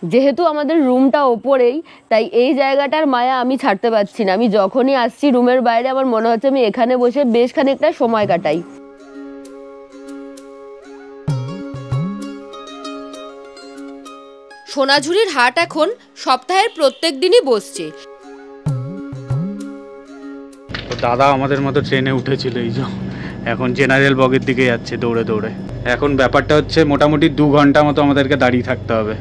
যেহেতু আমাদের রুমটা ওপরেই, তাই এই জায়গাটার মায়া আমি ছাড়তে পারছি না। আমি যখনই আসছি রুমের বাইরে আমার মনে হচ্ছে আমি এখানে বসে বেশ খানিকটা সময় কাটাই। সোনাঝুরির হাট এখন সপ্তাহের প্রত্যেক দিনই বসছে। দাদা আমাদের মতো ট্রেনে উঠেছিল, এই যে এখন জেনারেল বগির দিকে যাচ্ছে দৌড়ে দৌড়ে। এখন ব্যাপারটা হচ্ছে মোটামুটি 2 ঘন্টা মতো আমাদেরকে দাঁড়িয়ে থাকতে হবে।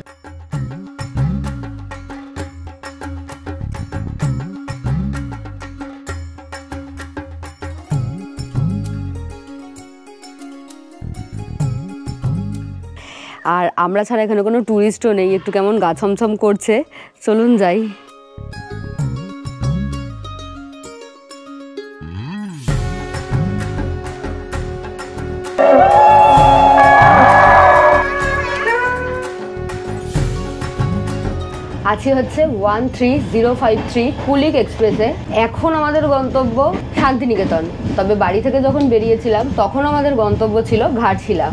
আর আমরা ছাড়া এখানে কোনো ট্যুরিস্টও নেই, একটু কেমন গা ছমছম করছে। চলুন যাই। আছি হচ্ছে 13053 কুলিক এক্সপ্রেসে। এখন আমাদের গন্তব্য শান্তিনিকেতন, তবে বাড়ি থেকে যখন বেরিয়েছিলাম তখন আমাদের গন্তব্য ছিল ঘাটশিলা।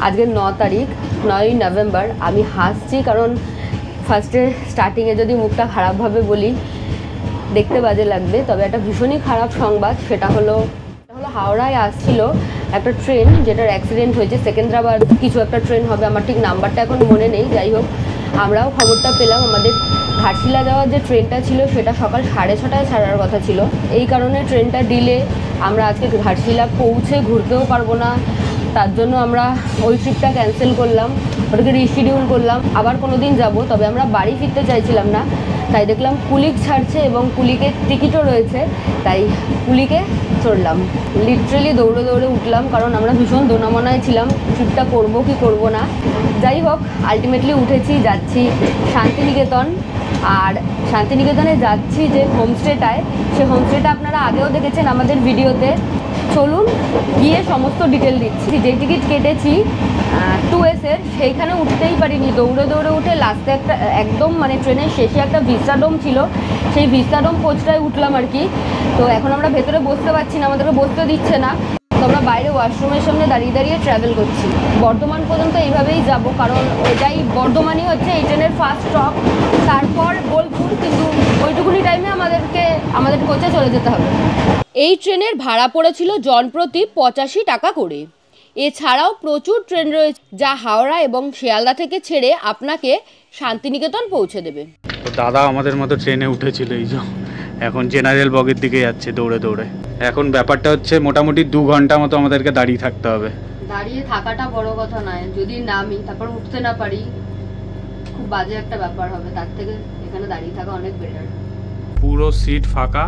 আজকের 9 তারিখ, 9ই নভেম্বর। আমি হাসছি কারণ ফার্স্টে স্টার্টিংয়ে যদি মুখটা খারাপভাবে বলি দেখতে বাজে লাগবে, তবে একটা ভীষণই খারাপ সংবাদ। সেটা হলো হাওড়ায় আসছিল একটা ট্রেন, যেটার অ্যাক্সিডেন্ট হয়েছে। সেকেন্দ্রাবাদ কিছু একটা ট্রেন হবে, আমার ঠিক নাম্বারটা এখন মনে নেই। যাই হোক, আমরাও খবরটা পেলাম। আমাদের ঘাটশিলা যাওয়ার যে ট্রেনটা ছিল সেটা সকাল 6:30টায় ছাড়ার কথা ছিল। এই কারণে ট্রেনটা ডিলে। আমরা আজকে ঘাটশিলা পৌঁছে ঘুরতেও পারবো না, তার জন্য আমরা ওই ট্রিপটা ক্যান্সেল করলাম, ওটাকে রিশিডিউল করলাম। আবার কোনো দিন যাবো, তবে আমরা বাড়ি ফিরতে চাইছিলাম না। তাই দেখলাম কুলিক ছাড়ছে এবং কুলিকের টিকিটও রয়েছে, তাই কুলিকে চড়লাম। লিটারেলি দৌড়ে দৌড়ে উঠলাম, কারণ আমরা ভীষণ দোনামনায় ছিলাম ট্রিপটা করবো কি করবো না। যাই হোক, আলটিমেটলি উঠেছি, যাচ্ছি শান্তিনিকেতন। আর শান্তিনিকেতনে যাচ্ছি যে হোমস্টেটায়, সে হোমস্টেটা আপনারা আগেও দেখেছেন আমাদের ভিডিওতে। চলুন গিয়ে সমস্ত ডিটেল দিচ্ছি। যে টিকিট কেটেছি 2S-এর, সেইখানে উঠতেই পারিনি, দৌড়ে দৌড়ে উঠে লাস্টে একটা একদম মানে ট্রেনের শেষে একটা ভিস্টাডোম ছিল, সেই ভিস্টাডোম কোচটায় উঠলাম আর কি। তো এখন আমরা ভেতরে বসতে পারছি না, আমাদেরকে বসতে দিচ্ছে না। তো আমরা বাইরে ওয়াশরুমের সামনে দাঁড়িয়ে দাঁড়িয়ে ট্রাভেল করছি। বর্ধমান পর্যন্ত এইভাবেই যাব, কারণ ওইটাই বর্ধমানই হচ্ছে এই ট্রেনের ফার্স্ট স্টপ, তারপর বোলপুর। কিন্তু ওইটুকুনি টাইমে আমাদের কোচে চলে যেতে হবে। এই ট্রেনের ভাড়া পড়েছিল জনপ্রতি 85 টাকা করে। এছাড়াও প্রচুর ট্রেন রয়েছে যা হাওড়া এবং শিয়ালদা থেকে ছেড়ে আপনাকে শান্তিনিকেতন পৌঁছে দেবে। তো দাদা আমাদের মতো ট্রেনে উঠেছিল, এই যে এখন জেনারেল বগির দিকে যাচ্ছে দৌড়ে দৌড়ে। এখন ব্যাপারটা হচ্ছে মোটামুটি 2 ঘন্টা মতো আমাদেরকে দাঁড়িয়ে থাকতে হবে। দাঁড়িয়ে থাকাটা বড় কথা নয়, যদি নামি তারপর উঠতে না পারি খুব বাজে একটা ব্যাপার হবে। তার থেকে এখানে দাঁড়িয়ে থাকা অনেক বেটার। পুরো সিট ফাঁকা,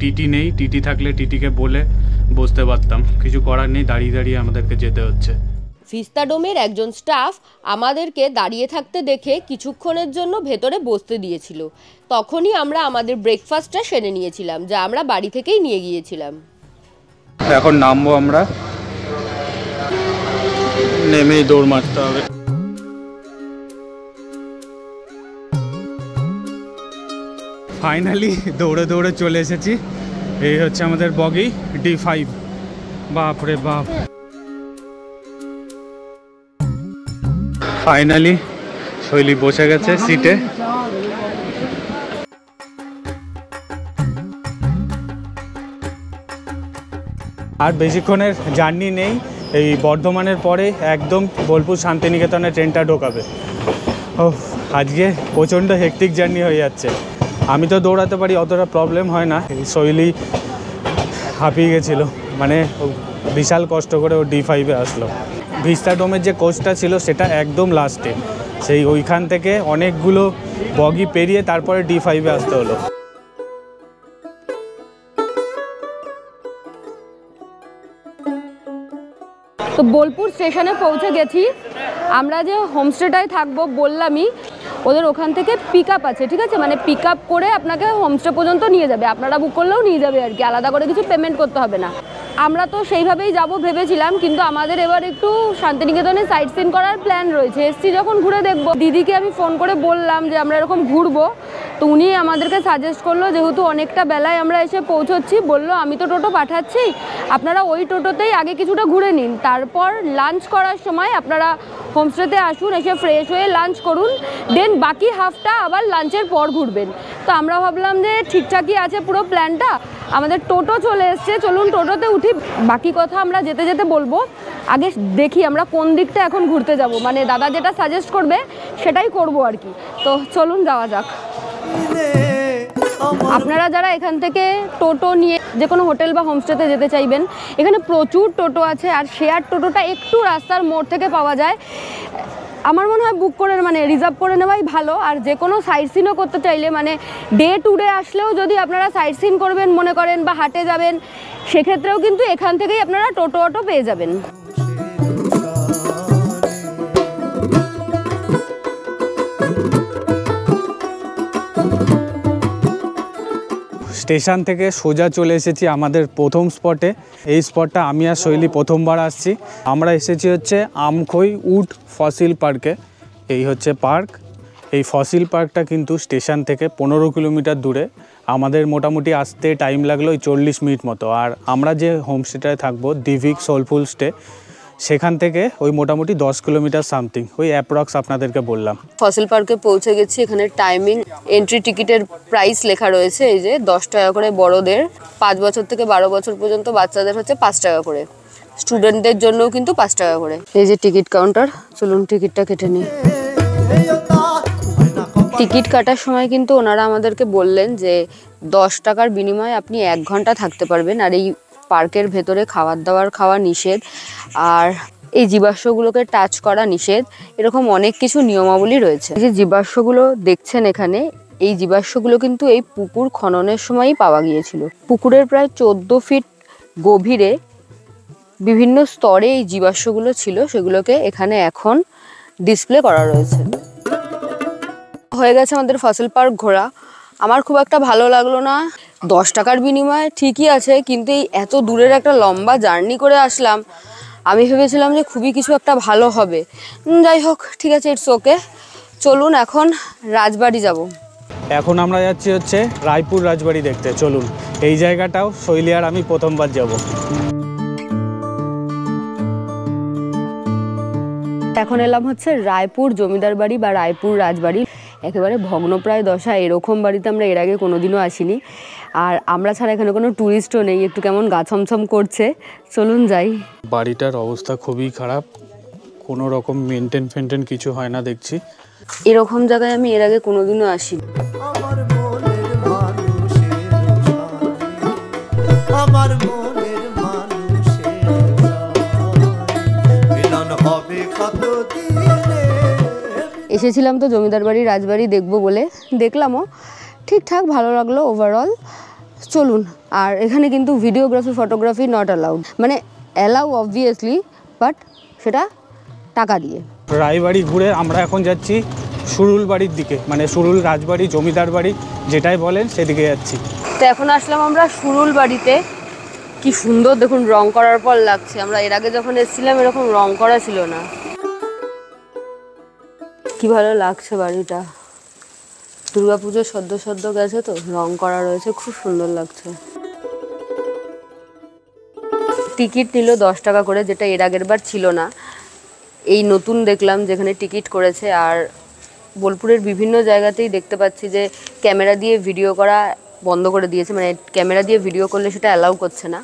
টিটি নেই। টিটি থাকলে টিটিকে বলে বসতে পারতাম, কিছু করার নেই, দাঁড়িয়ে দাঁড়িয়ে আমাদেরকে যেতে হচ্ছে। ভিস্তাডোমের একজন স্টাফ আমাদেরকে দাঁড়িয়ে থাকতে দেখে কিছুক্ষণের জন্য ভেতরে বসতে দিয়েছিল। তখনই আমরা আমাদের ব্রেকফাস্টটা সেরে নিয়েছিলাম, যা আমরা বাড়ি থেকেই নিয়ে গিয়েছিলাম। এখন নামবো আমরা, নেমেই দৌড় মারতে হবে। ফাইনালি দৌড়ে দৌড়ে চলে এসেছি। এই হচ্ছে আমাদের বগি D5। বাপরে বাপ, ফাইনালি শৈলী বসে গেছে সিটে। আর বেশিক্ষণের জার্নি নেই, এই বর্ধমানের পরে একদম বোলপুর শান্তিনিকেতনে ট্রেনটা ঢোকাবে। ও আজকে প্রচণ্ড হেকটিক জার্নি হয়ে যাচ্ছে। আমি তো দৌড়াতে পারি, অতটা প্রবলেম হয় না। এই শৈলী হাঁপিয়ে গেছিলো, মানে বিশাল কষ্ট করে ও D5-এ আসলো। ভিস্তাডোমের যে কোচটা ছিল সেটা একদম লাস্টে, সেই ওইখান থেকে অনেকগুলো বগি পেরিয়ে তারপরে D5-এ আসতে হলো। তো বোলপুর স্টেশনে পৌঁছে গেছি। আমরা যে হোমস্টেটায় থাকবো বললামই, ওদের ওখান থেকে পিক আপ আছে, ঠিক আছে? মানে পিক আপ করে আপনাকে হোমস্টে পর্যন্ত নিয়ে যাবে, আপনারা বুক করলেও নিয়ে যাবে আর কি, আলাদা করে কিছু পেমেন্ট করতে হবে না। আমরা তো সেইভাবেই যাব ভেবেছিলাম, কিন্তু আমাদের এবার একটু শান্তিনিকেতনে সাইট সিন করার প্ল্যান রয়েছে। এসছি যখন ঘুরে দেখবো। দিদিকে আমি ফোন করে বললাম যে আমরা এরকম ঘুরবো, তো উনি আমাদেরকে সাজেস্ট করলো, যেহেতু অনেকটা বেলায় আমরা এসে পৌঁছচ্ছি, বললো আমি তো টোটো পাঠাচ্ছি, আপনারা ওই টোটোতেই আগে কিছুটা ঘুরে নিন, তারপর লাঞ্চ করার সময় আপনারা হোমস্টেতে আসুন, এসে ফ্রেশ হয়ে লাঞ্চ করুন, দেন বাকি হাফটা আবার লাঞ্চের পর ঘুরবেন। তো আমরা ভাবলাম যে ঠিকঠাকই আছে পুরো প্ল্যানটা, আমাদের টোটো চলে এসছে, চলুন টোটোতে উঠি, বাকি কথা আমরা যেতে যেতে বলবো। আগে দেখি আমরা কোন দিকটা এখন ঘুরতে যাব, মানে দাদা যেটা সাজেস্ট করবে সেটাই করব আর কি। তো চলুন যাওয়া যাক। আপনারা যারা এখান থেকে টোটো নিয়ে যে কোনো হোটেল বা হোমস্টেতে যেতে চাইবেন, এখানে প্রচুর টোটো আছে, আর শেয়ার টোটোটা একটু রাস্তার মোড় থেকে পাওয়া যায়। আমার মনে হয় বুক করে মানে রিজার্ভ করে নেওয়াই ভালো। আর যে কোনো সাইট সিনও করতে চাইলে, মানে ডে টুডে আসলেও যদি আপনারা সাইট সিন করবেন মনে করেন বা হাটে যাবেন, সেক্ষেত্রেও কিন্তু এখান থেকেই আপনারা টোটো অটো পেয়ে যাবেন। স্টেশন থেকে সোজা চলে এসেছি আমাদের প্রথম স্পটে। এই স্পটটা আমি আর শৈলী প্রথমবার আসছি। আমরা এসেছি হচ্ছে আমখই উড ফসিল পার্কে। এই হচ্ছে পার্ক। এই ফসিল পার্কটা কিন্তু স্টেশন থেকে 15 কিলোমিটার দূরে। আমাদের মোটামুটি আসতে টাইম লাগলো ওই 40 মিনিট মতো। আর আমরা যে হোমস্টেটায় থাকবো দিভিক সোলফুল স্টে, সেখান থেকে ওই মোটামুটি 10 কিলোমিটার সামথিং, ওই অ্যাপ্রক্স আপনাদেরকে বললাম। ফসিল পার্কে পৌঁছে গেছি। এখানে টাইমিং, এন্ট্রি টিকিটের প্রাইস লেখা রয়েছে, এই যে 10 টাকা করে বড়দের, 5 বছর থেকে 12 বছর পর্যন্ত বাচ্চাদের হচ্ছে 5 টাকা করে, স্টুডেন্টদের জন্যও কিন্তু 5 টাকা করে। এই যে টিকিট কাউন্টার, চলুন টিকিটটা কেটে নিই। টিকিট কাটার সময় কিন্তু ওনারা আমাদেরকে বললেন যে 10 টাকার বিনিময়ে আপনি 1 ঘন্টা থাকতে পারবেন, আর এই পার্কের ভেতরে খাবার দাবার খাওয়া নিষেধ, আর এই জীবাশ্মগুলোকে টাচ করা নিষেধ, এরকম অনেক কিছু নিয়মাবলী রয়েছে। এই যে জীবাশ্মগুলো দেখছেন এখানে, এই জীবাশ্মগুলো কিন্তু এই পুকুর খননের সময়ই পাওয়া গিয়েছিল। পুকুরের প্রায় 14 ফিট গভীরে বিভিন্ন স্তরে এই জীবাশ্মগুলো ছিল, সেগুলোকে এখানে এখন ডিসপ্লে করা রয়েছে। হয়ে গেছে আমাদের ফসিল পার্ক ঘোরা। আমার খুব একটা ভালো লাগলো না। 10 টাকার বিনিময়ে ঠিকই আছে, কিন্তু এই এত দূরের একটা লম্বা জার্নি করে আসলাম, আমি ভেবেছিলাম যে খুবই কিছু একটা ভালো হবে। যাই হোক, ঠিক আছে, ইটস ওকে। চলুন এখন রাজবাড়ি যাব। এখন আমরা যাচ্ছি হচ্ছে রায়পুর রাজবাড়ি দেখতে। চলুন, এই জায়গাটাও শৈলী আর আমি প্রথমবার যাব। এখন এলাম হচ্ছে রায়পুর জমিদার বাড়ি বা রায়পুর রাজবাড়ি। একেবারে ভগ্নপ্রায় দশা, এরকম বাড়িতে আমরা এর আগে কোনোদিনও আসিনি। আর আমরা ছাড়া এখানে কোনো ট্যুরিস্টও নেই, একটু কেমন গা ছমছম করছে। চলুন যাই। বাড়িটার অবস্থা খুবই খারাপ, কোনো রকম মেনটেন কিছু হয় না দেখছি। এরকম জায়গায় আমি এর আগে কোনোদিনও আসিনি। এসেছিলাম তো জমিদার বাড়ি রাজবাড়ি দেখবো বলে, দেখলামও, ঠিকঠাক ভালো লাগলো ওভারঅল। চলুন। আর এখানে কিন্তু ভিডিওগ্রাফি ফটোগ্রাফি নট অ্যালাউড, মানে অ্যালাউ অবভিয়াসলি, বাট সেটা টাকা দিয়ে। রায়বাড়ি ঘুরে আমরা এখন যাচ্ছি সুরুল বাড়ির দিকে, মানে সুরুল রাজবাড়ি জমিদার বাড়ি যেটাই বলেন সেদিকে যাচ্ছি। তো এখন আসলাম আমরা সুরুল বাড়িতে। কি সুন্দর দেখুন, রং করার পর লাগছে। আমরা এর আগে যখন এসেছিলাম এরকম রং করা ছিল না। কি ভালো লাগছে বাড়িটা। দুর্গাপুজো সদ্য গেছে তো, রং করা রয়েছে, খুব সুন্দর লাগছে। টিকিট নিল 10 টাকা করে, যেটা এর আগের বার ছিল না। এই নতুন দেখলাম যেখানে টিকিট করেছে। আর বোলপুরের বিভিন্ন জায়গাতেই দেখতে পাচ্ছি যে ক্যামেরা দিয়ে ভিডিও করা বন্ধ করে দিয়েছে, মানে ক্যামেরা দিয়ে ভিডিও করলে সেটা অ্যালাউ করছে না।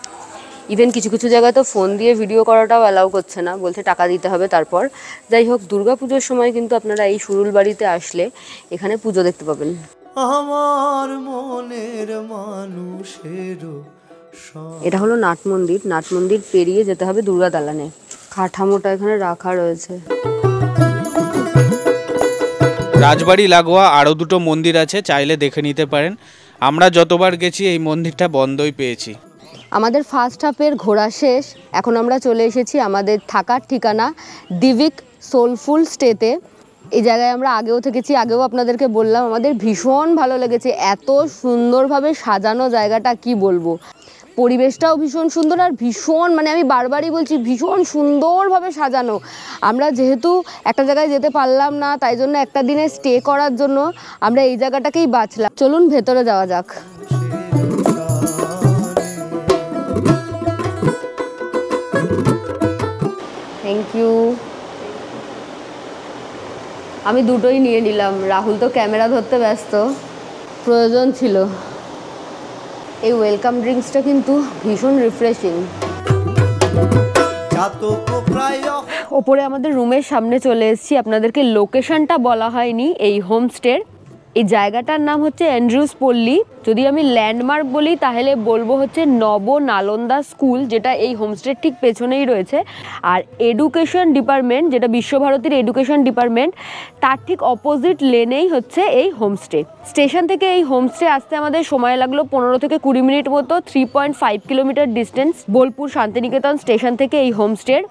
ইভেন কিছু কিছু জায়গায় তো ফোন দিয়ে ভিডিও করাটাও অ্যালাউ করছে না, বলছে টাকা দিতে হবে তারপর। যাই হোক, দুর্গাপুজোর সময় কিন্তু আপনারা এই সুরুল বাড়িতে আসলে এখানে পুজো দেখতে পাবেন। আমার মনের মানুষের, এটা হলো নাট মন্দির। নাট মন্দির পেরিয়ে যেতে হবে দুর্গা দালানে। কাঠামোটা এখানে রাখা রয়েছে। রাজবাড়ি লাগোয়া আরও দুটো মন্দির আছে, চাইলে দেখে নিতে পারেন। আমরা যতবার গেছি এই মন্দিরটা বন্ধই পেয়েছি। আমাদের ফার্স্ট হাফের ঘোরা শেষ। এখন আমরা চলে এসেছি আমাদের থাকার ঠিকানা দিভিক সোলফুল স্টেতে। এই জায়গায় আমরা আগেও থেকেছি, আগেও আপনাদেরকে বললাম, আমাদের ভীষণ ভালো লেগেছে। এত সুন্দরভাবে সাজানো জায়গাটা কি বলবো। পরিবেশটাও ভীষণ সুন্দর আর ভীষণ মানে আমি বারবারই বলছি ভীষণ সুন্দরভাবে সাজানো। আমরা যেহেতু একটা জায়গায় যেতে পারলাম না, তাই জন্য একটা দিনে স্টে করার জন্য আমরা এই জায়গাটাকেই বাছলাম। চলুন ভেতরে যাওয়া যাক। Thank you. আমি দুটোই নিয়ে নিলাম, রাহুল তো ক্যামেরা ধরতে ব্যস্ত, প্রয়োজন ছিল। এই ওয়েলকাম ড্রিঙ্কসটা কিন্তু ভীষণ রিফ্রেশিং। ওপরে আমাদের রুমের সামনে চলে এসেছি, আপনাদেরকে লোকেশনটা বলা হয়নি এই হোমস্টের। এই জায়গাটার নাম হচ্ছে অ্যান্ড্রুস পল্লী। যদি আমি ল্যান্ডমার্ক বলি তাহলে বলবো হচ্ছে নব নালন্দা স্কুল, যেটা এই হোমস্টের ঠিক পেছনেই রয়েছে। আর এডুকেশন ডিপার্টমেন্ট, যেটা বিশ্বভারতীর এডুকেশন ডিপার্টমেন্ট, তার ঠিক অপোজিট লেনেই হচ্ছে এই হোমস্টে। স্টেশন থেকে এই হোমস্টে আসতে আমাদের সময় লাগলো 15 থেকে 20 মিনিট মতো। 3.5 kilometre distance Bolpur Santiniketan station থেকে এই হোমস্টের।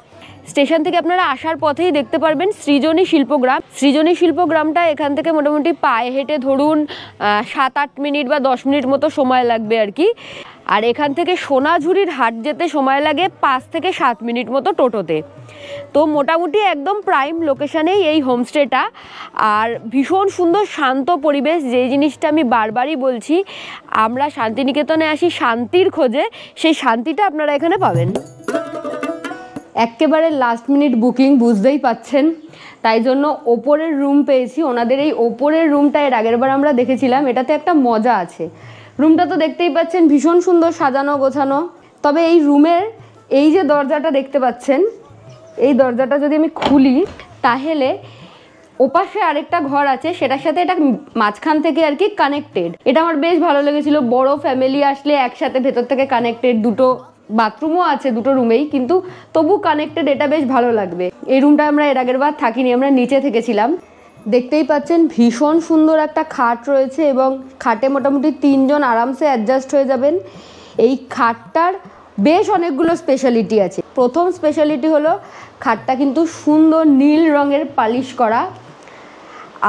স্টেশন থেকে আপনারা আসার পথেই দেখতে পারবেন সৃজনী শিল্পগ্রাম। সৃজনী শিল্পগ্রামটা এখান থেকে মোটামুটি পায়ে হেঁটে ধরুন 7-8 মিনিট বা 10 মিনিট মতো সময় লাগবে আর কি। আর এখান থেকে সোনাঝুরির হাট যেতে সময় লাগে 5 থেকে 7 মিনিট মতো টোটোতে। তো মোটামুটি একদম প্রাইম লোকেশানেই এই হোমস্টেটা। আর ভীষণ সুন্দর শান্ত পরিবেশ, যেই জিনিসটা আমি বারবারই বলছি, আমরা শান্তিনিকেতনে আসি শান্তির খোঁজে, সেই শান্তিটা আপনারা এখানে পাবেন। একেবারে লাস্ট মিনিট বুকিং, বুঝতেই পাচ্ছেন, তাই জন্য ওপরের রুম পেয়েছি। ওনাদের এই ওপরের রুমটা এর আগের বার আমরা দেখেছিলাম, এটাতে একটা মজা আছে। রুমটা তো দেখতেই পাচ্ছেন ভীষণ সুন্দর সাজানো গোছানো। তবে এই রুমের এই যে দরজাটা দেখতে পাচ্ছেন, এই দরজাটা যদি আমি খুলি তাহলে ওপাশে আরেকটা ঘর আছে, সেটার সাথে এটা মাঝখান থেকে আর কি কানেক্টেড। এটা আমার বেশ ভালো লেগেছিল। বড় ফ্যামিলি আসলে একসাথে ভেতর থেকে কানেক্টেড, দুটো বাথরুমও আছে দুটো রুমেই, কিন্তু তবু কানেক্টেড, এটা বেশ ভালো লাগবে। এই রুমটা আমরা এর আগের বার থাকিনি, আমরা নিচে থেকেছিলাম। দেখতেই পাচ্ছেন ভীষণ সুন্দর একটা খাট রয়েছে এবং খাটে মোটামুটি 3 জন আরামসে অ্যাডজাস্ট হয়ে যাবেন। এই খাটটার বেশ অনেকগুলো স্পেশালিটি আছে। প্রথম স্পেশালিটি হলো খাটটা কিন্তু সুন্দর নীল রঙের পালিশ করা।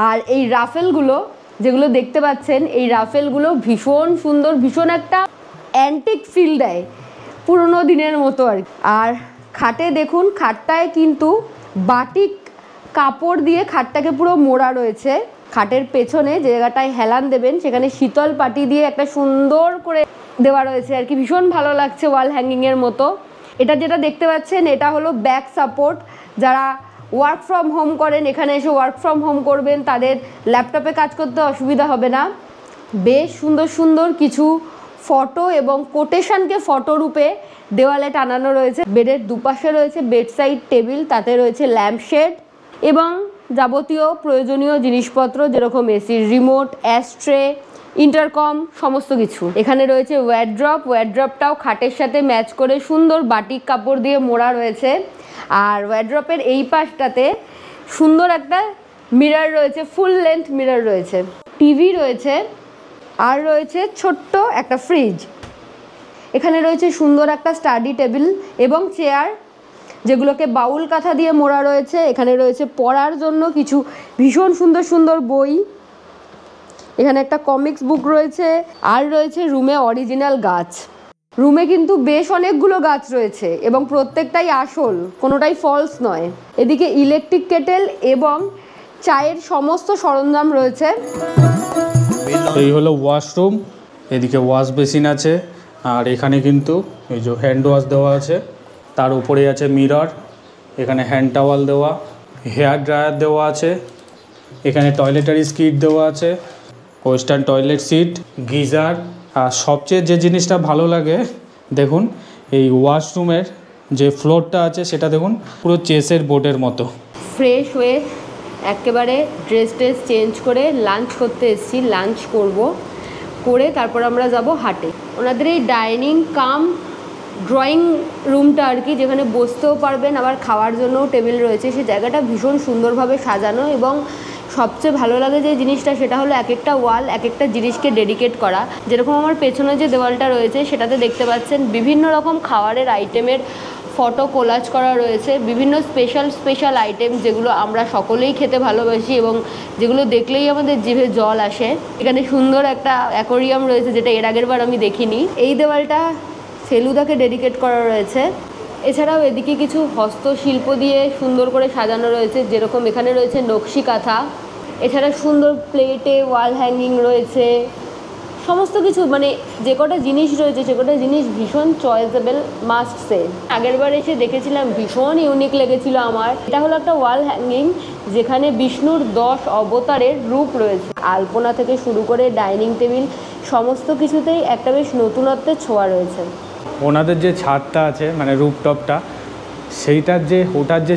আর এই রাফেলগুলো যেগুলো দেখতে পাচ্ছেন, এই রাফেলগুলো ভীষণ সুন্দর, ভীষণ একটা অ্যান্টিক ফিল দেয়, পুরোনো দিনের মতো আর কি। আর খাটে দেখুন, খাটটায় কিন্তু বাটিক কাপড় দিয়ে খাটটাকে পুরো মোড়া রয়েছে। খাটের পেছনে যে জায়গাটায় হেলান দেবেন সেখানে শীতল পাটি দিয়ে একটা সুন্দর করে দেওয়া রয়েছে আর কি, ভীষণ ভালো লাগছে, ওয়াল হ্যাঙ্গিংয়ের মতো। এটা যেটা দেখতে পাচ্ছেন এটা হলো ব্যাক সাপোর্ট। যারা ওয়ার্ক ফ্রম হোম করেন, এখানে এসে ওয়ার্ক ফ্রম হোম করবেন, তাদের ল্যাপটপে কাজ করতে অসুবিধা হবে না। বেশ সুন্দর সুন্দর কিছু ফটো এবং কোটেশনকে ফটো রূপে দেওয়ালে টানানো রয়েছে। বেডের দুপাশে রয়েছে বেডসাইড টেবিল, তাতে রয়েছে ল্যাম্পশেড এবং যাবতীয় প্রয়োজনীয় জিনিসপত্র, যেরকম এসির রিমোট, অ্যাশট্রে, ইন্টারকম, সমস্ত কিছু। এখানে রয়েছে ওয়ারড্রপ, ওয়ারড্রপটাও খাটের সাথে ম্যাচ করে সুন্দর বাটিক কাপড় দিয়ে মোড়া রয়েছে। আর ওয়ারড্রপের এই পাশটাতে সুন্দর একটা মিরর রয়েছে, ফুল লেন্থ মিরর রয়েছে, টিভি রয়েছে, আর রয়েছে ছোট্ট একটা ফ্রিজ। এখানে রয়েছে সুন্দর একটা স্টাডি টেবিল এবং চেয়ার, যেগুলোকে বাউল কাঁথা দিয়ে মোড়া রয়েছে। এখানে রয়েছে পড়ার জন্য কিছু ভীষণ সুন্দর সুন্দর বই। এখানে একটা কমিক্স বুক রয়েছে, আর রয়েছে রুমে অরিজিনাল গাছ। রুমে কিন্তু বেশ অনেকগুলো গাছ রয়েছে এবং প্রত্যেকটাই আসল, কোনোটাই ফলস নয়। এদিকে ইলেকট্রিক কেটেল এবং চায়ের সমস্ত সরঞ্জাম রয়েছে। এই হলো ওয়াশরুম, এদিকে ওয়াশ বেসিন আছে, আর এখানে কিন্তু এই যে হ্যান্ড ওয়াশ দেওয়া আছে, তার উপরে আছে মিরর, এখানে হ্যান্ড টাওয়াল দেওয়া, হেয়ার ড্রায়ার দেওয়া আছে, এখানে টয়লেটারি স্কিট দেওয়া আছে, ওয়েস্টার্ন টয়লেট সিট, গিজার। আর সবচেয়ে যে জিনিসটা ভালো লাগে দেখুন, এই ওয়াশরুমের যে ফ্লোরটা আছে সেটা দেখুন পুরো চেসের বোর্ডের মতো। ফ্রেশ হয়ে একেবারে ড্রেস চেঞ্জ করে লাঞ্চ করতে এসেছি, লাঞ্চ করে তারপর আমরা যাব হাটে। ওনাদের এই ডাইনিং কাম ড্রয়িং রুমটা আর কি, যেখানে বসতেও পারবেন, আবার খাওয়ার জন্যও টেবিল রয়েছে। সেই জায়গাটা ভীষণ সুন্দরভাবে সাজানো এবং সবচেয়ে ভালো লাগে যে জিনিসটা, সেটা হলো এক একটা ওয়াল এক একটা জিনিসকে ডেডিকেট করা। যেরকম আমার পেছনে যে দেওয়ালটা রয়েছে সেটাতে দেখতে পাচ্ছেন বিভিন্ন রকম খাবারের আইটেমের ফটো কোলাজ করা রয়েছে, বিভিন্ন স্পেশাল আইটেম যেগুলো আমরা সকলেই খেতে ভালোবাসি এবং যেগুলো দেখলেই আমাদের জিভে জল আসে। এখানে সুন্দর একটা অ্যাকোরিয়াম রয়েছে, যেটা এর আগের বার আমি দেখিনি। এই দেওয়ালটা ফেলুদাকে ডেডিকেট করা রয়েছে। এছাড়াও এদিকে কিছু হস্তশিল্প দিয়ে সুন্দর করে সাজানো রয়েছে, যেরকম এখানে রয়েছে নকশি কাঁথা। এছাড়া সুন্দর প্লেটে ওয়াল হ্যাঙ্গিং রয়েছে, সমস্ত কিছু মানে যে কটা জিনিস রয়েছে সে কটা জিনিস ভীষণ চয়েসেবল, মাস্ট সে। আগের বার এসে দেখেছিলাম, ভীষণ ইউনিক লেগেছিল আমার। এটা হলো একটা ওয়াল হ্যাঙ্গিং যেখানে বিষ্ণুর 10 অবতারের রূপ রয়েছে। আলপনা থেকে শুরু করে ডাইনিং টেবিল সমস্ত কিছুতেই একটা বেশ নতুনত্বের ছোঁয়া রয়েছে। ওনাদের যে ছাদটা আছে মানে রুফটপটা, ওটার যে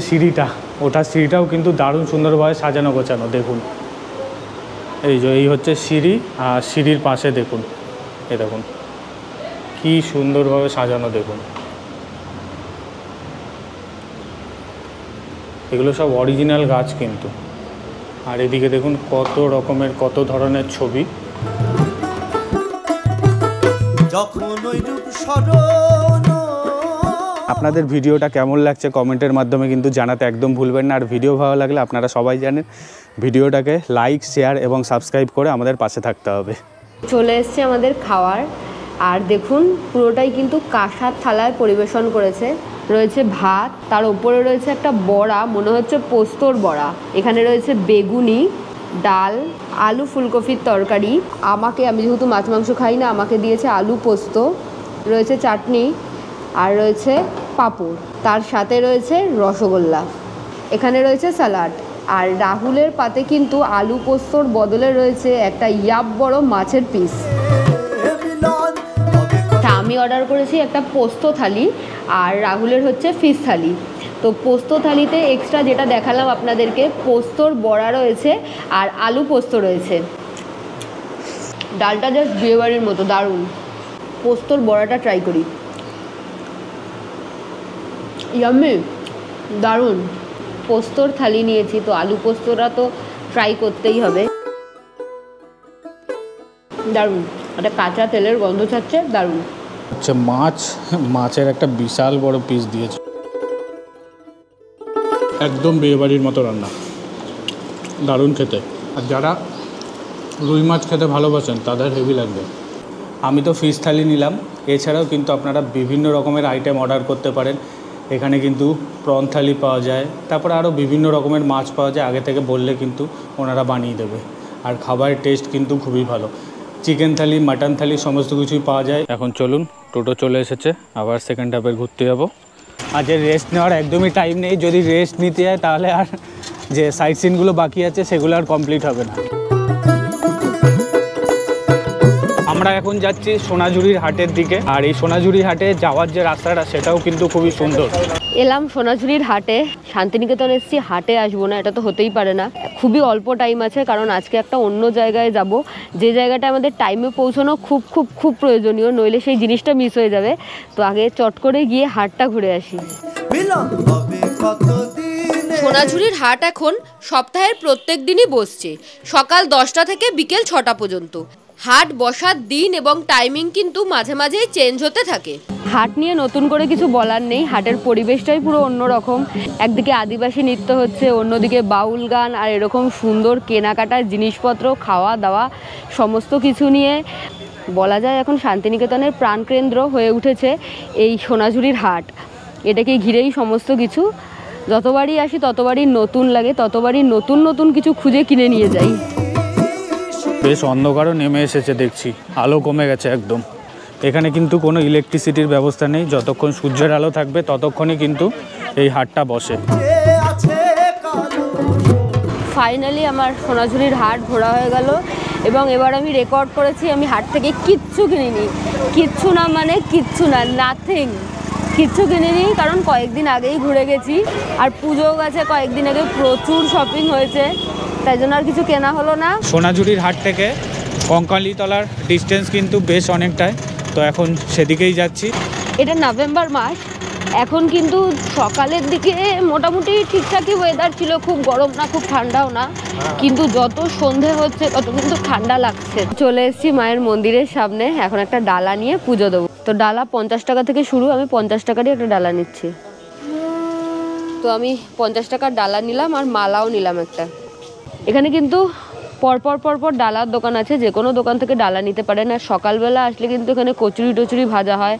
সিঁড়িটাও কিন্তু দারুণ সুন্দরভাবে সাজানো গোছানো। দেখুন এই হচ্ছে সিঁড়ি, আর সিঁড়ির পাশে দেখুন দেখুন কি সুন্দরভাবে সাজানো। দেখুন এগুলো সব অরিজিনাল গাছ কিন্তু। আর এদিকে দেখুন কত ধরনের ছবি। আপনাদের ভিডিওটা কেমন লাগছে কমেন্টের মাধ্যমে কিন্তু জানাতে একদম ভুলবেন না। আর ভিডিও ভালো লাগলে আপনারা সবাই জানেন ভিডিওটাকে লাইক, শেয়ার এবং সাবস্ক্রাইব করে আমাদের পাশে থাকতে হবে। চলে এসছে আমাদের খাওয়ার, আর দেখুন পুরোটাই কিন্তু কাঁসার থালায় পরিবেশন করেছে। রয়েছে ভাত, তার উপরে রয়েছে একটা বড়া, মনে হচ্ছে পোস্তর বড়া। এখানে রয়েছে বেগুনি, ডাল, আলু ফুলকপির তরকারি। আমি যেহেতু মাছ মাংস খাই না, আমাকে দিয়েছে আলু পোস্ত, রয়েছে চাটনি, আর রয়েছে পাঁপড়, তার সাথে রয়েছে রসগোল্লা। এখানে রয়েছে স্যালাড। আর রাহুলের পাতে কিন্তু আলু পোস্তর বদলে রয়েছে একটা ইয়াব বড় মাছের পিস। আমি অর্ডার করেছি একটা পোস্ত থালি, আর রাহুলের হচ্ছে ফিশ থালি। তো পোস্ত থালিতে এক্সট্রা যেটা দেখালাম আপনাদেরকে, পোস্তর বড়া রয়েছে আর আলু পোস্ত রয়েছে। ডালটা জাস্ট বিয়েবাড়ির মতো দারুণ। পোস্তর বড়াটা ট্রাই করি, ইয়াম্মি, দারুণ। পোস্তর থালি নিয়েছি তো আলু পোস্তটা তো ট্রাই করতেই হবে। দারুণ, একটা কাঁচা তেলের গন্ধ ছাড়ছে, দারুণ। আচ্ছা, মাছের একটা বিশাল বড় পিস দিয়েছে, একদম বিয়েবাড়ির মতো রান্না, দারুণ খেতে। আর যারা রুই মাছ খেতে ভালোবাসেন তাদের হেভি লাগবে। আমি তো ফিশ থালি নিলাম, এছাড়াও কিন্তু আপনারা বিভিন্ন রকমের আইটেম অর্ডার করতে পারেন। এখানে কিন্তু প্রন থালি পাওয়া যায়, তারপরে আরও বিভিন্ন রকমের মাছ পাওয়া যায়। আগে থেকে বললে কিন্তু ওনারা বানিয়ে দেবে। আর খাবারের টেস্ট কিন্তু খুবই ভালো। চিকেন থালি, মাটন থালি সমস্ত কিছুই পাওয়া যায়। এখন চলুন, টোটো চলে এসেছে, আবার সেকেন্ড হাফে ঘুরতে যাবো। আজ রেস্ট নেওয়ার একদমই টাইম নেই। যদি রেস্ট নিতে যায় তাহলে আর যে সাইট সিনগুলো বাকি আছে সেগুলো আর কমপ্লিট হবে না। আমরা এখন যাচ্ছি সোনাঝুরির হাটের দিকে। আর এই সোনাঝুরির হাটে যাওয়ার যে রাস্তাটা সেটাও কিন্তু খুবই সুন্দর। এলাম সোনাঝুরির হাটে, শান্তিনিকেতন এসেছি, হাটে আসবো না এটা তো হতেই পারে না। খুবই অল্প টাইম আছে, কারণ আজকে একটা অন্য জায়গায় যাব, যে জায়গাটা আমাদের টাইমে পৌঁছানো খুব খুব খুব প্রয়োজনীয়, নইলে সেই জিনিসটা মিস হয়ে যাবে। তো আগে চট করে গিয়ে হাটটা ঘুরে আসি। সোনাঝুরির হাট এখন সপ্তাহের প্রত্যেক দিনই বসছে, সকাল 10টা থেকে বিকেল 6টা পর্যন্ত। হাট বসার দিন এবং টাইমিং কিন্তু মাঝে মাঝেই চেঞ্জ হতে থাকে। হাট নিয়ে নতুন করে কিছু বলার নেই, হাটের পরিবেশটাই পুরো অন্যরকম। একদিকে আদিবাসী নৃত্য হচ্ছে, অন্যদিকে বাউল গান, আর এরকম সুন্দর কেনাকাটার জিনিসপত্র, খাওয়া দাওয়া সমস্ত কিছু নিয়ে বলা যায় এখন শান্তিনিকেতনের প্রাণকেন্দ্র হয়ে উঠেছে এই সোনাঝুরির হাট। এটাকে ঘিরেই সমস্ত কিছু। যতবারই আসি ততবারই নতুন লাগে, ততবারই নতুন নতুন কিছু খুঁজে কিনে নিয়ে যাই। বেশ অন্ধকারও নেমে এসেছে, দেখছি আলো কমে গেছে একদম। এখানে কিন্তু কোনো ইলেকট্রিসিটির ব্যবস্থা নেই, যতক্ষণ সূর্যের আলো থাকবে ততক্ষণই কিন্তু এই হাটটা বসে। ফাইনালি আমার সোনাঝুরির হাট ঘোরা হয়ে গেল, এবং এবার আমি রেকর্ড করেছি আমি হাট থেকে কিচ্ছু কিনিনি। কিচ্ছু না মানে কিচ্ছু না, নাথিং, কিচ্ছু কিনিনি, কারণ কয়েকদিন আগেই ঘুরে গেছি, আর পুজোও গেছে কয়েকদিন আগে, প্রচুর শপিং হয়েছে, তাই জন্য আর কিছু কেনা হলো না। সোনাঝুরির হাট থেকে কঙ্কালীতলার ডিস্টেন্স কিন্তু বেশ অনেকটাই, তো এখন সেদিকেই যাচ্ছি। এটা নভেম্বর মাস, এখন কিন্তু সকালের দিকে মোটামুটি ঠিকঠাকই ওয়েদার ছিল, খুব গরম না খুব ঠান্ডাও না, কিন্তু যত সন্ধে হচ্ছে তত কিন্তু ঠান্ডা লাগছে। চলে এসেছি মায়ের মন্দিরের সামনে, এখন একটা ডালা নিয়ে পুজো দেবো। তো ডালা 50 টাকা থেকে শুরু, আমি 50 টাকারই একটা ডালা নিচ্ছি। তো আমি 50 টাকার ডালা নিলাম, আর মালাও নিলাম একটা। এখানে কিন্তু পরপর পরপর ডালার দোকান আছে, যে কোনো দোকান থেকে ডালা নিতে পারেন। আর সকালবেলা আসলে কিন্তু এখানে কচুরি টচুরি ভাজা হয়,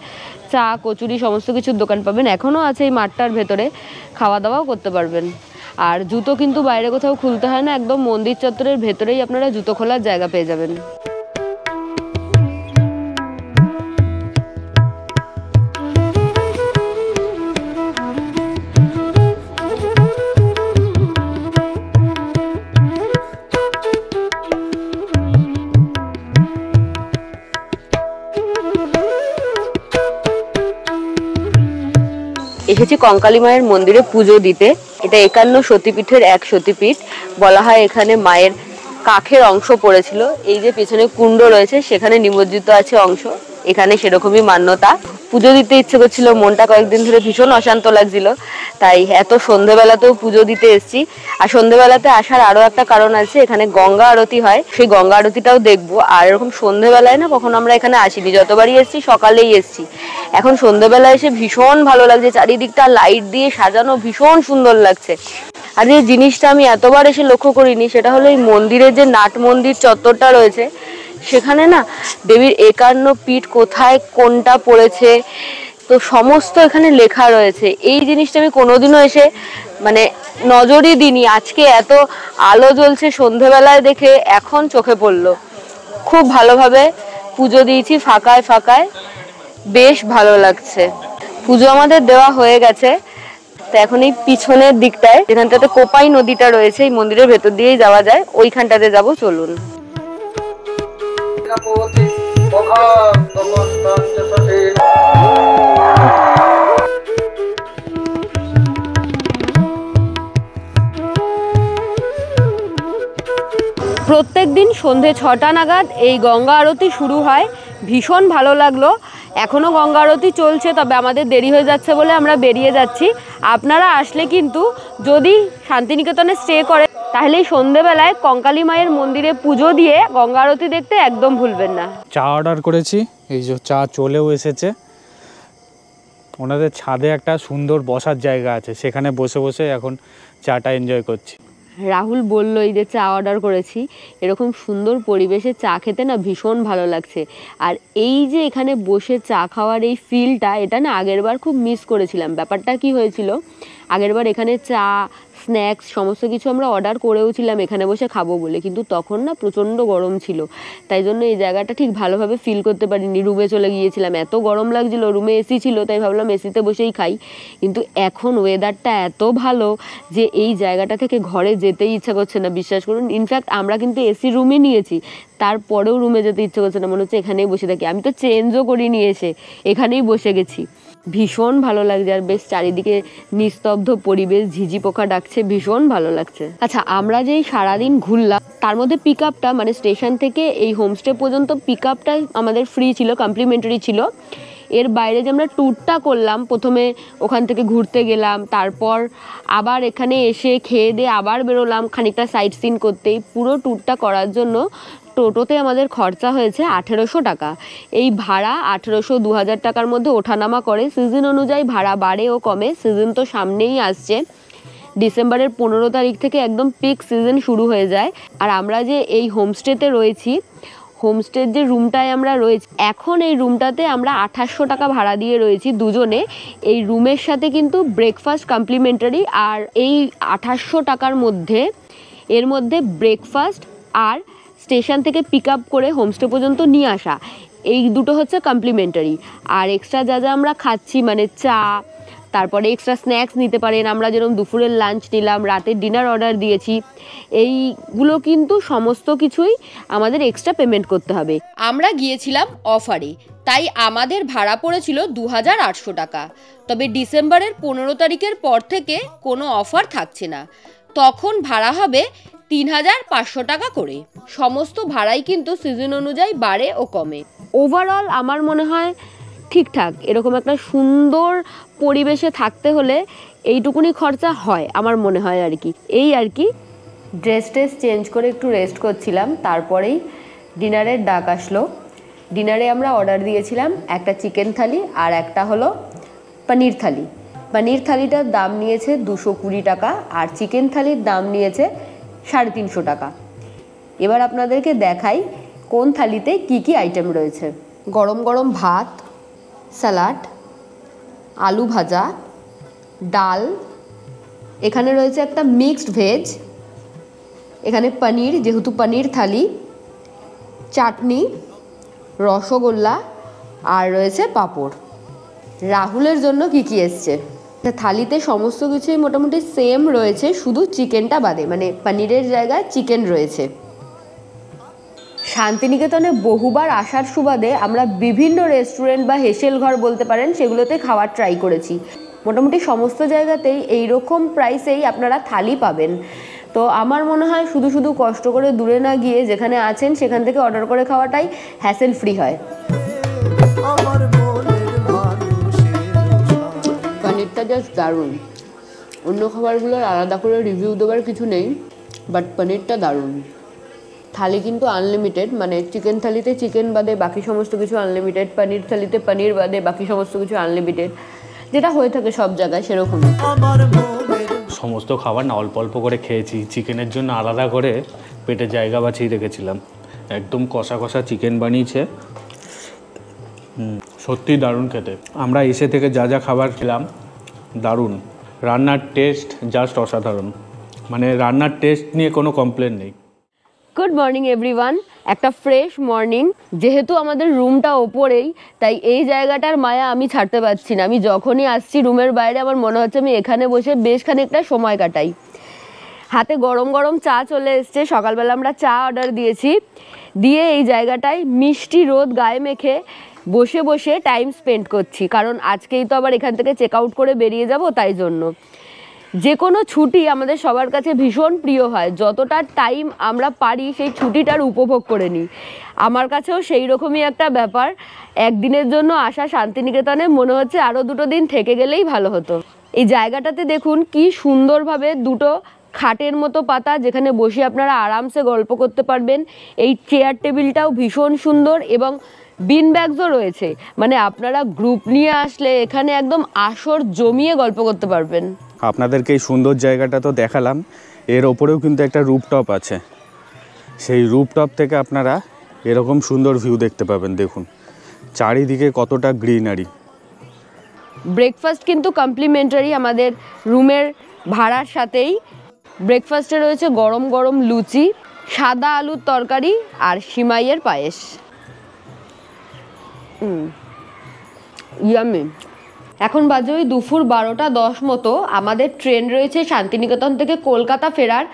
চা কচুরি সমস্ত কিছুর দোকান পাবেন। এখনও আছে এই মাঠটার ভেতরে, খাওয়া দাওয়াও করতে পারবেন। আর জুতো কিন্তু বাইরে কোথাও খুলতে হয় না, একদম মন্দির চত্বরের ভেতরেই আপনারা জুতো খোলার জায়গা পেয়ে যাবেন। এসেছি কঙ্কালী মায়ের মন্দিরে পুজো দিতে। এটা 51 সতীপীঠের এক সতীপীঠ। বলা হয় এখানে মায়ের কাখের অংশ পড়েছিল। এই যে পেছনে কুণ্ড রয়েছে সেখানে নিমজ্জিত আছে অংশ, এখানে সেরকমই মান্যতা। পুজো দিতে ইচ্ছে করছিল, মনটা কয়েকদিন ধরে ভীষণ অশান্ত লাগছিল, তাই এত সন্ধ্যেবেলাতেও পুজো দিতে এসেছি। আর সন্ধ্যেবেলাতে আসার আরো একটা কারণ আছে, এখানে গঙ্গা আরতি হয়, সেই গঙ্গা আরতিটাও দেখবো। আর এরকম সন্ধ্যেবেলায় না কখনো আমরা এখানে আসিনি, যতবারই এসেছি সকালেই এসেছি। এখন সন্ধ্যেবেলায় এসে ভীষণ ভালো লাগছে, চারিদিকটা লাইট দিয়ে সাজানো, ভীষণ সুন্দর লাগছে। আর যে জিনিসটা আমি এতবার এসে লক্ষ্য করিনি সেটা হলো এই মন্দিরের যে নাট মন্দির চত্বরটা রয়েছে সেখানে না দেবীর 51 পীঠ কোথায় কোনটা পড়েছে তো সমস্ত এখানে লেখা রয়েছে। এই জিনিসটা আমি কোনোদিনও এসে মানে নজরই দিইনি, আজকে এত আলো জ্বলছে সন্ধেবেলায় দেখে এখন চোখে পড়লো। খুব ভালোভাবে পুজো দিয়েছি ফাঁকায় ফাঁকায়, বেশ ভালো লাগছে। পুজো আমাদের দেওয়া হয়ে গেছে, তো এখন এই পিছনের দিকটায় যেখানটাতে কোপাই নদীটা রয়েছে এই মন্দিরের ভেতর দিয়েই যাওয়া যায়, ওইখানটাতে যাব, চলুন। প্রত্যেক দিন সন্ধে 6টা নাগাদ এই গঙ্গা আরতি শুরু হয়, ভীষণ ভালো লাগলো। এখনও গঙ্গা আরতি চলছে, তবে আমাদের দেরি হয়ে যাচ্ছে বলে আমরা বেরিয়ে যাচ্ছি। আপনারা আসলে কিন্তু যদি শান্তিনিকেতনে স্টে করে তাহলে এই সন্ধেবেলায় কঙ্কালী মায়ের মন্দিরে পুজো দিয়ে গঙ্গা আরতি দেখতে একদম ভুলবেন না। চা অর্ডার করেছি, এই যে চা চলেও এসেছে। ওনাদের ছাদে একটা সুন্দর বসার জায়গা আছে, সেখানে বসে বসে এখন চাটা এনজয় করছি। রাহুল বলল এই যে চা অর্ডার করেছি, এরকম সুন্দর পরিবেশে চা খেতে না ভীষণ ভালো লাগছে। আর এই যে এখানে বসে চা খাওয়ার এই ফিলটা, এটা না আগেরবার খুব মিস করেছিলাম। ব্যাপারটা কি হয়েছিল, আগেরবার এখানে চা স্ন্যাক্স সমস্ত কিছু আমরা অর্ডার করেওছিলাম এখানে বসে খাবো বলে, কিন্তু তখন না প্রচণ্ড গরম ছিল, তাই জন্য এই জায়গাটা ঠিক ভালোভাবে ফিল করতে পারিনি। রুমে চলে গিয়েছিলাম, এত গরম লাগছিল, রুমে এসি ছিল তাই ভাবলাম এসিতে বসেই খাই। কিন্তু এখন ওয়েদারটা এত ভালো যে এই জায়গাটা থেকে ঘরে যেতেই ইচ্ছা করছে না, বিশ্বাস করুন। ইনফ্যাক্ট আমরা কিন্তু এসি রুমই নিয়েছি, তারপরেও রুমে যেতে ইচ্ছে করছে না, মনে হচ্ছে এখানেই বসে থাকি। আমি তো চেঞ্জও করিনি, এসে এখানেই বসে গেছি। ভীষণ ভালো লাগছে, আর বেশ চারিদিকে নিস্তব্ধ পরিবেশ, ঝিঝি পোকা ডাকছে, ভীষণ ভালো লাগছে। আচ্ছা, আমরা যেই সারাদিন ঘুরলাম তার মধ্যে পিক আপটা মানে স্টেশন থেকে এই হোমস্টে পর্যন্ত পিক আপটা আমাদের ফ্রি ছিল, কমপ্লিমেন্টারি ছিল। এর বাইরে যে আমরা ট্যুরটা করলাম, প্রথমে ওখান থেকে ঘুরতে গেলাম, তারপর আবার এখানে এসে খেয়ে দিয়ে আবার বেরোলাম খানিকটা সাইট সিন করতেই, পুরো ট্যুরটা করার জন্য টোটোতে আমাদের খরচা হয়েছে 1800 টাকা। এই ভাড়া 1800-2000 টাকার মধ্যে ওঠানামা করে, সিজন অনুযায়ী ভাড়া বাড়ে ও কমে। সিজন তো সামনেই আসছে, ডিসেম্বরের 15 তারিখ থেকে একদম পিক সিজন শুরু হয়ে যায়। আর আমরা যে এই হোমস্টেতে রয়েছি, হোমস্টের যে রুমটায় আমরা রয়েছি এখন, এই রুমটাতে আমরা 2800 টাকা ভাড়া দিয়ে রয়েছি দুজনে। এই রুমের সাথে কিন্তু ব্রেকফাস্ট কমপ্লিমেন্টারি। আর এই 2800 টাকার মধ্যে এর মধ্যে ব্রেকফাস্ট আর স্টেশন থেকে পিক আপ করে হোমস্টে পর্যন্ত নিয়ে আসা, এই দুটো হচ্ছে কমপ্লিমেন্টারি। আর এক্সট্রা যা যা আমরা খাচ্ছি মানে চা, তারপরে এক্সট্রা স্ন্যাক্স নিতে পারেন, আমরা যেরকম দুপুরের লাঞ্চ নিলাম, রাতের ডিনার অর্ডার দিয়েছি, এইগুলো কিন্তু সমস্ত কিছুই আমাদের এক্সট্রা পেমেন্ট করতে হবে। আমরা গিয়েছিলাম অফারে, তাই আমাদের ভাড়া পড়েছিল 2800 টাকা। তবে ডিসেম্বরের 15 তারিখের পর থেকে কোনো অফার থাকছে না, তখন ভাড়া হবে 3500 টাকা করে। সমস্ত ভাড়াই কিন্তু সিজন অনুযায়ী বাড়ে ও কমে। ওভারঅল আমার মনে হয় ঠিকঠাক। এরকম একটা সুন্দর পরিবেশে থাকতে হলে এইটুকুনি খরচা হয় আমার মনে হয় আর কি। এই আর কি, ড্রেস চেঞ্জ করে একটু রেস্ট করছিলাম, তারপরেই ডিনারের ডাক আসলো। ডিনারে আমরা অর্ডার দিয়েছিলাম একটা চিকেন থালি আর একটা হলো পনির থালি। পনির থালিটার দাম নিয়েছে 220 টাকা আর চিকেন থালির দাম নিয়েছে 350 টাকা। এবার আপনাদেরকে দেখাই কোন থালিতে কি কি আইটেম রয়েছে। গরম গরম ভাত, স্যালাড, আলু ভাজা, ডাল, এখানে রয়েছে একটা মিক্সড ভেজ, এখানে পনির, যেহেতু পনির থালি, চাটনি, রসগোল্লা আর রয়েছে পাঁপড়। রাহুলের জন্য কি কি এসছে, থালিতে সমস্ত কিছুই মোটামুটি সেম রয়েছে, শুধু চিকেনটা বাদে, মানে পনিরের জায়গায় চিকেন রয়েছে। শান্তিনিকেতনে বহুবার আসার সুবাদে আমরা বিভিন্ন রেস্টুরেন্ট বা হেসেল ঘর বলতে পারেন সেগুলোতে খাওয়ার ট্রাই করেছি। মোটামুটি সমস্ত জায়গাতেই এই রকম প্রাইসেই আপনারা থালি পাবেন। তো আমার মনে হয় শুধু শুধু কষ্ট করে দূরে না গিয়ে যেখানে আছেন সেখান থেকে অর্ডার করে খাওয়াটাই হ্যাসেল ফ্রি হয়। পনিরটা জাস্ট দারুণ, অন্য খাবারগুলোর আলাদা করে রিভিউ দেওয়ার কিছু নেই, বাট পনিরটা দারুণ। থালি কিন্তু আনলিমিটেড, মানে চিকেন থালিতে চিকেন বাদে বাকি সমস্ত কিছু আনলিমিটেড, পনির থালিতে পনির বাদে বাকি সমস্ত কিছু আনলিমিটেড, যেটা হয়ে থাকে সব জায়গায় সেরকমই। সমস্ত খাবার না অল্প অল্প করে খেয়েছি, চিকেনের জন্য আলাদা করে পেটে জায়গা বাঁচিয়ে রেখেছিলাম। একদম কষা কষা চিকেন বানিয়েছে, সত্যি দারুণ খেতে। আমরা এসে থেকে যা যা খাবার খেলাম দারুণ, রান্নার টেস্ট জাস্ট অসাধারণ, মানে রান্নার টেস্ট নিয়ে কোনো কমপ্লেন নেই। গুড মর্নিং এভরিওয়ান, একটা ফ্রেশ মর্নিং। যেহেতু আমাদের রুমটা ওপরেই, তাই এই জায়গাটার মায়া আমি ছাড়তে পারছি না। আমি যখনই আসছি রুমের বাইরে আমার মনে হচ্ছে আমি এখানে বসে বেশ খানিকটা সময় কাটাই। হাতে গরম গরম চা চলে এসছে, সকালবেলা আমরা চা অর্ডার দিয়েছি, দিয়ে এই জায়গাটায় মিষ্টি রোদ গায়ে মেখে বসে বসে টাইম স্পেন্ড করছি, কারণ আজকেই তো আবার এখান থেকে চেক আউট করে বেরিয়ে যাব, তাই জন্য। যে কোনো ছুটি আমাদের সবার কাছে ভীষণ প্রিয় হয়, যতটা টাইম আমরা পারি সেই ছুটিটার উপভোগ করে নিই। আমার কাছেও সেই রকমই একটা ব্যাপার। একদিনের জন্য আসা শান্তিনিকেতনে মনে হচ্ছে আরও 2 দিন থেকে গেলেই ভালো হতো। এই জায়গাটাতে দেখুন কি সুন্দরভাবে দুটো খাটের মতো পাতা, যেখানে বসে আপনারা আরামসে গল্প করতে পারবেন। এই চেয়ার টেবিলটাও ভীষণ সুন্দর এবং বিন ব্যাগসও রয়েছে, মানে আপনারা গ্রুপ নিয়ে আসলে এখানে একদম আসর জমিয়ে গল্প করতে পারবেন। আপনাদেরকে এই সুন্দর জায়গাটা তো দেখালাম, এর ওপরেও কিন্তু একটা রুফটপ আছে। সেই রুফটপ থেকে আপনারা এরকম সুন্দর ভিউ দেখতে পাবেন। দেখুন চারিদিকে কতটা গ্রিনারি। ব্রেকফাস্ট কিন্তু কমপ্লিমেন্টারি আমাদের রুমের ভাড়ার সাথেই। ব্রেকফাস্টে রয়েছে গরম গরম লুচি, সাদা আলুর তরকারি আর সিমাইয়ের পায়েস। ইয়ামি। এখন বাজে ওই দুপুর 12টা 10 মতো। আমাদের ট্রেন রয়েছে শান্তিনিকেতন থেকে কলকাতা ফেরার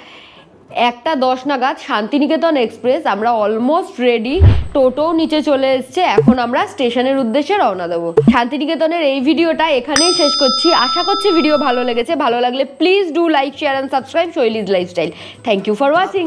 1টা 10 নাগাদ, শান্তিনিকেতন এক্সপ্রেস। আমরা অলমোস্ট রেডি, টোটো নিচে চলে এসছে, এখন আমরা স্টেশনের উদ্দেশ্যে রওনা দেবো। শান্তিনিকেতনের এই ভিডিওটা এখানেই শেষ করছি। আশা করছি ভিডিও ভালো লেগেছে। ভালো লাগলে please do like, share and subscribe Shaily's lifestyle. Thank you for watching.